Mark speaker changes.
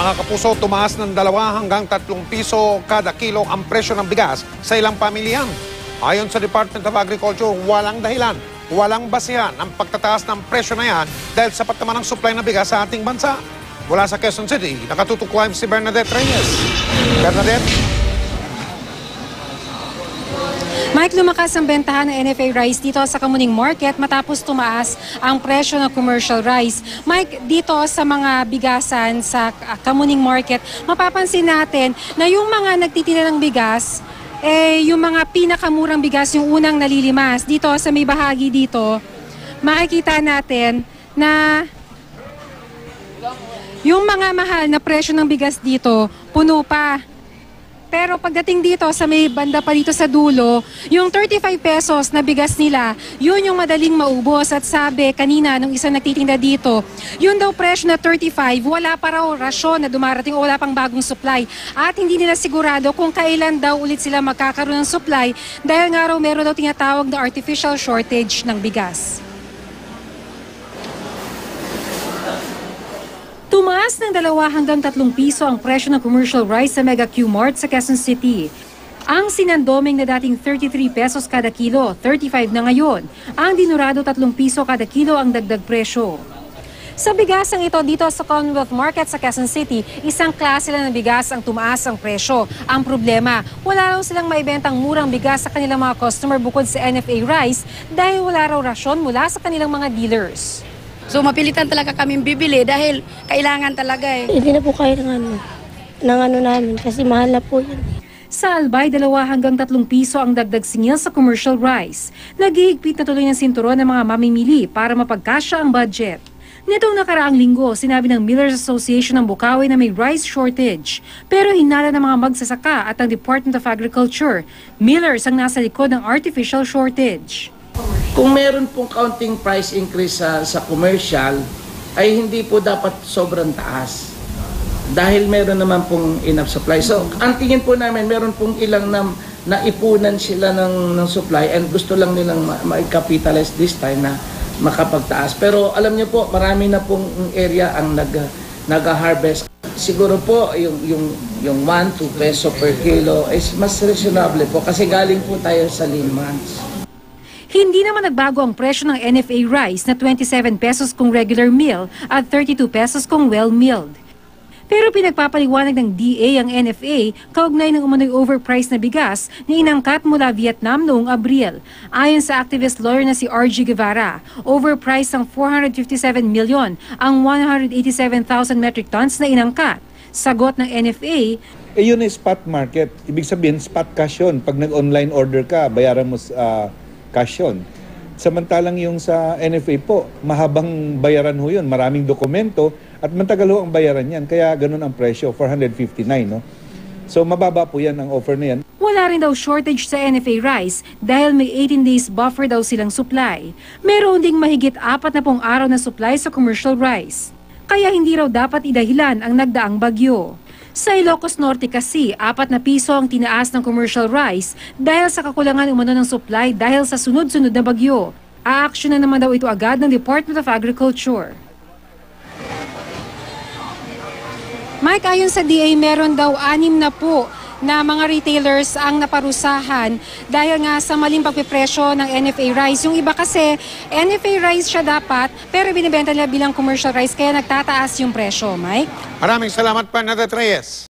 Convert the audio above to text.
Speaker 1: Mga kapuso, tumaas ng 2 hanggang 3 piso kada kilo ang presyo ng bigas sa ilang pamilyan. Ayon sa Department of Agriculture, walang dahilan, walang basihan ang pagtataas ng presyo na yan dahil sapat naman ang supply ng bigas sa ating bansa. Mula sa Quezon City, nakatutok live si Bernadette Reyes. Bernadette?
Speaker 2: Mike, lumakas ang bentahan ng NFA rice dito sa Kamuning Market matapos tumaas ang presyo ng commercial rice. Mike, dito sa mga bigasan sa Kamuning Market, mapapansin natin na yung mga nagtitinda ng bigas, yung mga pinakamurang bigas yung unang nalilimas. Dito sa may bahagi dito, makikita natin na yung mga mahal na presyo ng bigas dito, puno pa. Pero pagdating dito sa may banda pa dito sa dulo, yung 35 pesos na bigas nila, yun yung madaling maubos. At sabi kanina nung isang nagtitinda dito, yun daw presyo na 35, wala pa raw rasyon na dumarating o wala pang bagong supply. At hindi nila sigurado kung kailan daw ulit sila magkakaroon ng supply dahil nga raw meron daw tinatawag na artificial shortage ng bigas. Tumaas ng 2 hanggang 3 piso ang presyo ng commercial rice sa Mega Q Mart sa Quezon City. Ang sinandoming na dating 33 pesos kada kilo, 35 na ngayon. Ang dinurado 3 piso kada kilo ang dagdag presyo. Sa bigasang ito dito sa Commonwealth Market sa Quezon City, isang klase lang ng bigas ang tumaas ang presyo. Ang problema, wala raw silang maibentang murang bigas sa kanilang mga customer bukod sa NFA rice dahil wala raw rasyon mula sa kanilang mga dealers.
Speaker 3: So mapilitan talaga kaming bibili dahil kailangan talaga eh.
Speaker 4: Hindi na po kaya ng ano namin kasi mahal na po yun.
Speaker 2: Sa Albay, 2 hanggang 3 piso ang dagdag singil sa commercial rice. Nag-iigpit na tuloy ng sinturon ng mga mamimili para mapagkasya ang budget. Nitong nakaraang linggo, sinabi ng Millers Association ng Bukawi na may rice shortage. Pero hinala ng mga magsasaka at ang Department of Agriculture, Millers ang nasa likod ng artificial shortage.
Speaker 5: Kung meron pong counting price increase sa commercial, ay hindi po dapat sobrang taas. Dahil meron naman pong enough supply. So, ang tingin po namin, meron pong ilang naipunan sila ng supply and gusto lang nilang ma-capitalize this time na makapagtaas. Pero alam niyo po, marami na pong area ang nag-harvest. Siguro po, yung 1-2 peso per kilo is mas reasonable po kasi galing po tayo sa lean months.
Speaker 2: Hindi naman nagbago ang presyo ng NFA rice na 27 pesos kung regular meal at 32 pesos kung well-milled. Pero pinagpapaliwanag ng DA ang NFA kaugnay ng umano'y overpriced na bigas na inangkat mula Vietnam noong Abril. Ayon sa activist lawyer na si RG Guevara, overpriced ang 457 million ang 187,000 metric tons na inangkat. Sagot ng NFA,
Speaker 6: yun ay spot market. Ibig sabihin, spot cash yun. Pag nag-online order ka, bayaran mo cash yun. Samantalang yung sa NFA po, mahabang bayaran ho yun. Maraming dokumento at matagal ho ang bayaran yan. Kaya ganun ang presyo, 459. No? So mababa po yan ang offer na yan.
Speaker 2: Wala rin daw shortage sa NFA rice dahil may 18 days buffer daw silang supply. Meron ding mahigit 40 araw na supply sa commercial rice. Kaya hindi raw dapat idahilan ang nagdaang bagyo. Sa Ilocos Norte kasi, 4 na piso ang tinaas ng commercial rice dahil sa kakulangan umano ng supply dahil sa sunod-sunod na bagyo. Aaksyonan naman daw ito agad ng Department of Agriculture. Mike, ayon sa DA, meron daw 6 na po na mga retailers ang naparusahan dahil nga sa maling pagpipresyo ng NFA rice. Yung iba kasi, NFA rice siya dapat, pero binibenta nila bilang commercial rice kaya nagtataas yung presyo. Mike?
Speaker 1: Maraming salamat, Bernadette Reyes.